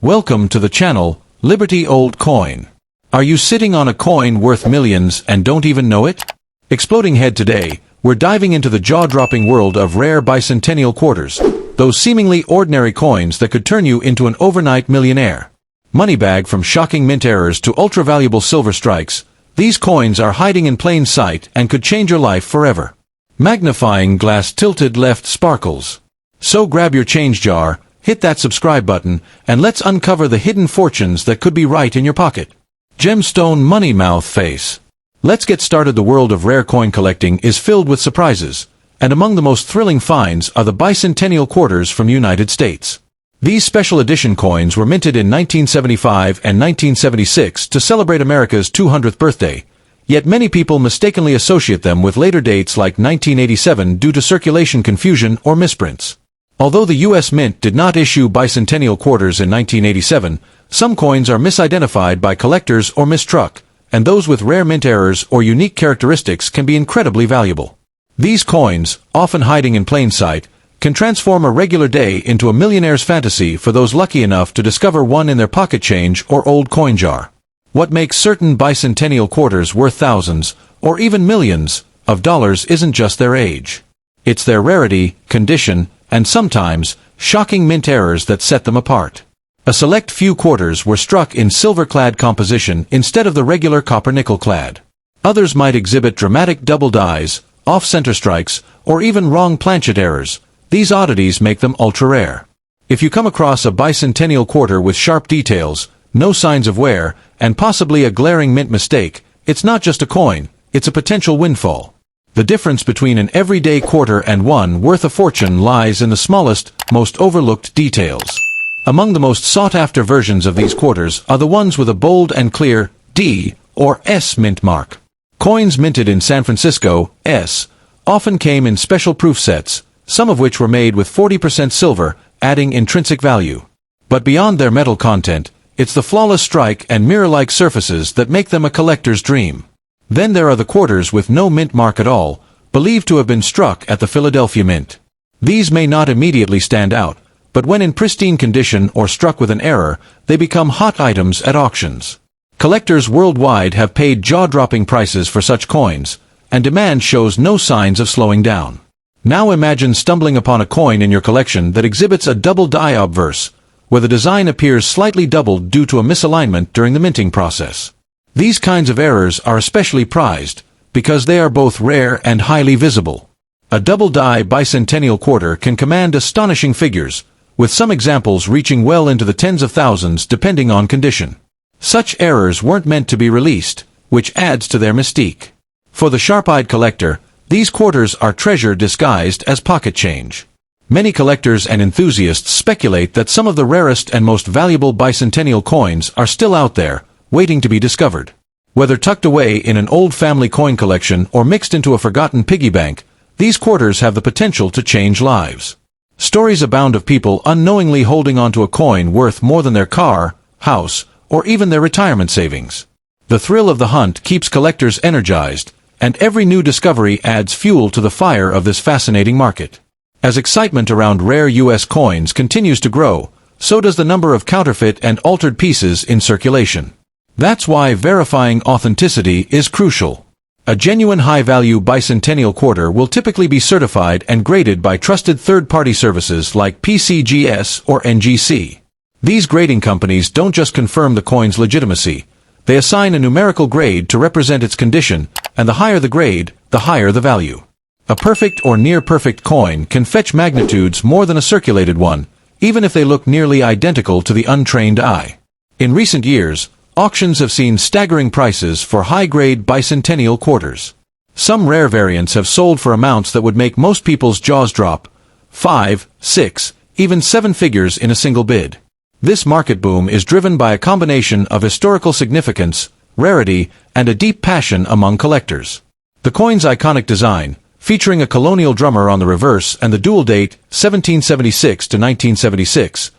Welcome to the channel, Liberty Old Coin. Are you sitting on a coin worth millions and don't even know it? Exploding head today, we're diving into the jaw-dropping world of rare bicentennial quarters, those seemingly ordinary coins that could turn you into an overnight millionaire. Moneybag from shocking mint errors to ultra-valuable silver strikes, these coins are hiding in plain sight and could change your life forever. Magnifying glass tilted left sparkles. So grab your change jar, hit that subscribe button, and let's uncover the hidden fortunes that could be right in your pocket. Gemstone money mouth face. Let's get started. The world of rare coin collecting is filled with surprises, and among the most thrilling finds are the bicentennial quarters from the United States. These special edition coins were minted in 1975 and 1976 to celebrate America's 200th birthday, yet many people mistakenly associate them with later dates like 1987 due to circulation confusion or misprints. Although the U.S. Mint did not issue bicentennial quarters in 1987, some coins are misidentified by collectors or mistruck, and those with rare mint errors or unique characteristics can be incredibly valuable. These coins, often hiding in plain sight, can transform a regular day into a millionaire's fantasy for those lucky enough to discover one in their pocket change or old coin jar. What makes certain bicentennial quarters worth thousands, or even millions, of dollars isn't just their age. It's their rarity, condition, and sometimes, shocking mint errors that set them apart. A select few quarters were struck in silver-clad composition instead of the regular copper-nickel clad. Others might exhibit dramatic double dies, off-center strikes, or even wrong planchet errors. These oddities make them ultra-rare. If you come across a bicentennial quarter with sharp details, no signs of wear, and possibly a glaring mint mistake, it's not just a coin, it's a potential windfall. The difference between an everyday quarter and one worth a fortune lies in the smallest, most overlooked details. Among the most sought-after versions of these quarters are the ones with a bold and clear D or S mint mark. Coins minted in San Francisco, S, often came in special proof sets, some of which were made with 40% silver, adding intrinsic value. But beyond their metal content, it's the flawless strike and mirror-like surfaces that make them a collector's dream. Then there are the quarters with no mint mark at all, believed to have been struck at the Philadelphia Mint. These may not immediately stand out, but when in pristine condition or struck with an error, they become hot items at auctions. Collectors worldwide have paid jaw-dropping prices for such coins, and demand shows no signs of slowing down. Now imagine stumbling upon a coin in your collection that exhibits a double die obverse, where the design appears slightly doubled due to a misalignment during the minting process. These kinds of errors are especially prized, because they are both rare and highly visible. A double die bicentennial quarter can command astonishing figures, with some examples reaching well into the tens of thousands depending on condition. Such errors weren't meant to be released, which adds to their mystique. For the sharp-eyed collector, these quarters are treasure disguised as pocket change. Many collectors and enthusiasts speculate that some of the rarest and most valuable bicentennial coins are still out there, waiting to be discovered. Whether tucked away in an old family coin collection or mixed into a forgotten piggy bank, these quarters have the potential to change lives. Stories abound of people unknowingly holding onto a coin worth more than their car, house, or even their retirement savings. The thrill of the hunt keeps collectors energized, and every new discovery adds fuel to the fire of this fascinating market. As excitement around rare U.S. coins continues to grow, so does the number of counterfeit and altered pieces in circulation. That's why verifying authenticity is crucial. A genuine high-value bicentennial quarter will typically be certified and graded by trusted third-party services like PCGS or NGC. These grading companies don't just confirm the coin's legitimacy, they assign a numerical grade to represent its condition, and the higher the grade, the higher the value. A perfect or near-perfect coin can fetch magnitudes more than a circulated one, even if they look nearly identical to the untrained eye. In recent years, auctions have seen staggering prices for high-grade bicentennial quarters. Some rare variants have sold for amounts that would make most people's jaws drop, 5, 6, even 7 figures in a single bid. This market boom is driven by a combination of historical significance, rarity, and a deep passion among collectors. The coin's iconic design, featuring a colonial drummer on the reverse and the dual date, 1776 to 1976,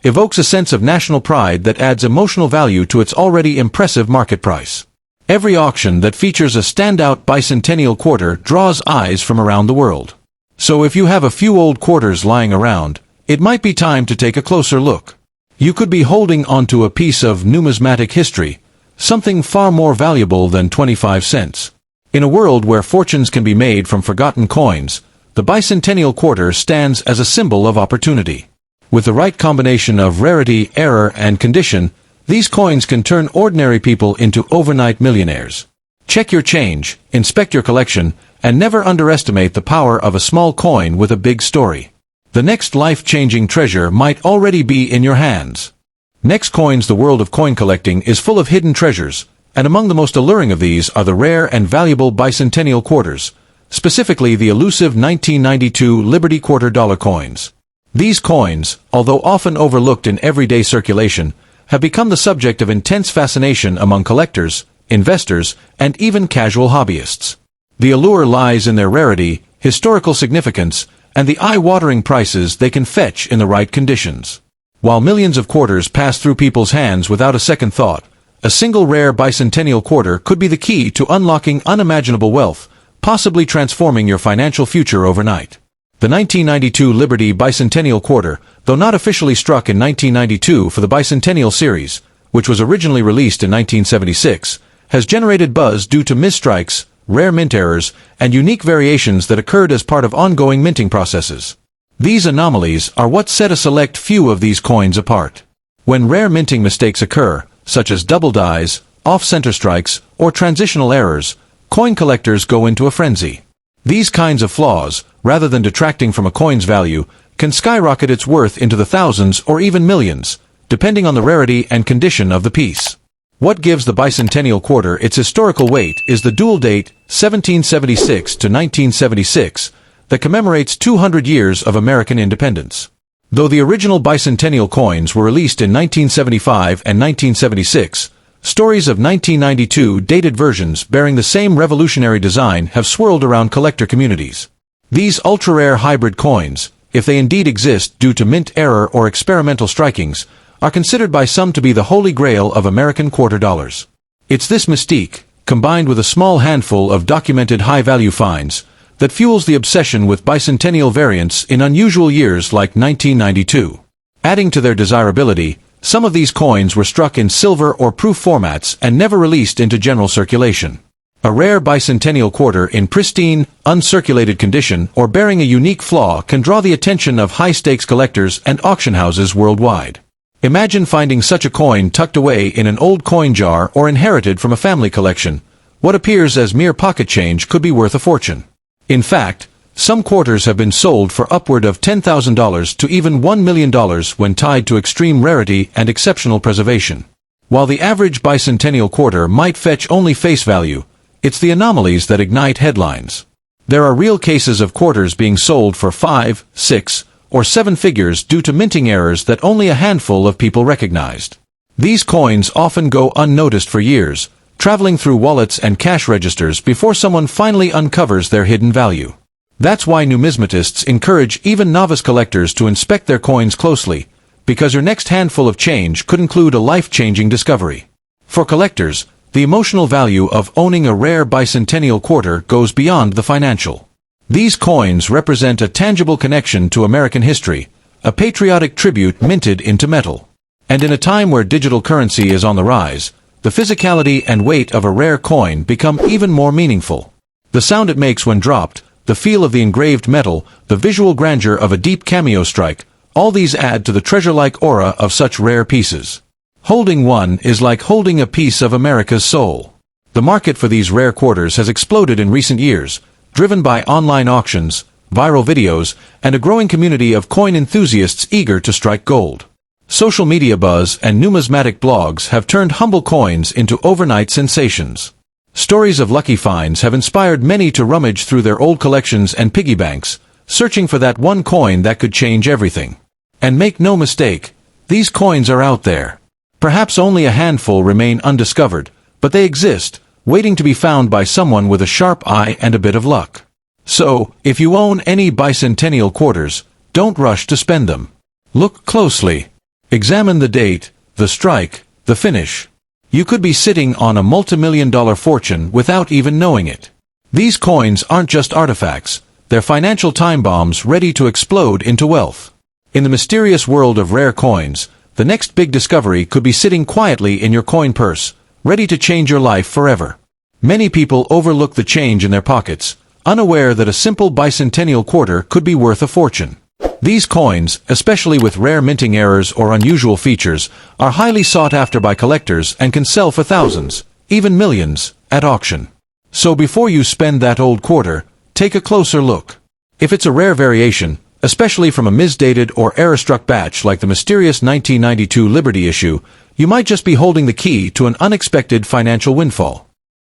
evokes a sense of national pride that adds emotional value to its already impressive market price. Every auction that features a standout bicentennial quarter draws eyes from around the world. So if you have a few old quarters lying around, it might be time to take a closer look. You could be holding onto a piece of numismatic history, something far more valuable than 25 cents. In a world where fortunes can be made from forgotten coins, the bicentennial quarter stands as a symbol of opportunity. With the right combination of rarity, error, and condition, these coins can turn ordinary people into overnight millionaires. Check your change, inspect your collection, and never underestimate the power of a small coin with a big story. The next life-changing treasure might already be in your hands. Next Coins. The world of coin collecting is full of hidden treasures, and among the most alluring of these are the rare and valuable bicentennial quarters, specifically the elusive 1992 Liberty Quarter dollar coins. These coins, although often overlooked in everyday circulation, have become the subject of intense fascination among collectors, investors, and even casual hobbyists. The allure lies in their rarity, historical significance, and the eye-watering prices they can fetch in the right conditions. While millions of quarters pass through people's hands without a second thought, a single rare bicentennial quarter could be the key to unlocking unimaginable wealth, possibly transforming your financial future overnight. The 1992 Liberty Bicentennial Quarter, though not officially struck in 1992 for the Bicentennial Series, which was originally released in 1976, has generated buzz due to misstrikes, rare mint errors, and unique variations that occurred as part of ongoing minting processes. These anomalies are what set a select few of these coins apart. When rare minting mistakes occur, such as double dies, off-center strikes, or transitional errors, coin collectors go into a frenzy. These kinds of flaws, rather than detracting from a coin's value, can skyrocket its worth into the thousands or even millions, depending on the rarity and condition of the piece. What gives the bicentennial quarter its historical weight is the dual date, 1776 to 1976, that commemorates 200 years of American independence. Though the original bicentennial coins were released in 1975 and 1976, stories of 1992 dated versions bearing the same revolutionary design have swirled around collector communities. These ultra-rare hybrid coins, if they indeed exist due to mint error or experimental strikings, are considered by some to be the holy grail of American quarter dollars. It's this mystique, combined with a small handful of documented high-value finds, that fuels the obsession with bicentennial variants in unusual years like 1992. Adding to their desirability, some of these coins were struck in silver or proof formats and never released into general circulation. A rare bicentennial quarter in pristine, uncirculated condition or bearing a unique flaw can draw the attention of high-stakes collectors and auction houses worldwide. Imagine finding such a coin tucked away in an old coin jar or inherited from a family collection. What appears as mere pocket change could be worth a fortune. In fact, some quarters have been sold for upward of $10,000 to even $1 million when tied to extreme rarity and exceptional preservation. While the average bicentennial quarter might fetch only face value, it's the anomalies that ignite headlines. There are real cases of quarters being sold for 5, 6, or 7 figures due to minting errors that only a handful of people recognized. These coins often go unnoticed for years, traveling through wallets and cash registers before someone finally uncovers their hidden value. That's why numismatists encourage even novice collectors to inspect their coins closely, because your next handful of change could include a life-changing discovery. For collectors, the emotional value of owning a rare bicentennial quarter goes beyond the financial. These coins represent a tangible connection to American history, a patriotic tribute minted into metal. And in a time where digital currency is on the rise, the physicality and weight of a rare coin become even more meaningful. The sound it makes when dropped, the feel of the engraved metal, the visual grandeur of a deep cameo strike, all these add to the treasure-like aura of such rare pieces. Holding one is like holding a piece of America's soul. The market for these rare quarters has exploded in recent years, driven by online auctions, viral videos, and a growing community of coin enthusiasts eager to strike gold. Social media buzz and numismatic blogs have turned humble coins into overnight sensations. Stories of lucky finds have inspired many to rummage through their old collections and piggy banks, searching for that one coin that could change everything. And make no mistake, these coins are out there. Perhaps only a handful remain undiscovered, but they exist, waiting to be found by someone with a sharp eye and a bit of luck. So, if you own any bicentennial quarters, don't rush to spend them. Look closely. Examine the date, the strike, the finish. You could be sitting on a multimillion-dollar fortune without even knowing it. These coins aren't just artifacts, they're financial time bombs ready to explode into wealth. In the mysterious world of rare coins, the next big discovery could be sitting quietly in your coin purse, ready to change your life forever. Many people overlook the change in their pockets, unaware that a simple bicentennial quarter could be worth a fortune. These coins, especially with rare minting errors or unusual features, are highly sought after by collectors and can sell for thousands, even millions, at auction. So before you spend that old quarter, take a closer look. If it's a rare variation, especially from a misdated or error-struck batch like the mysterious 1992 Liberty issue, you might just be holding the key to an unexpected financial windfall.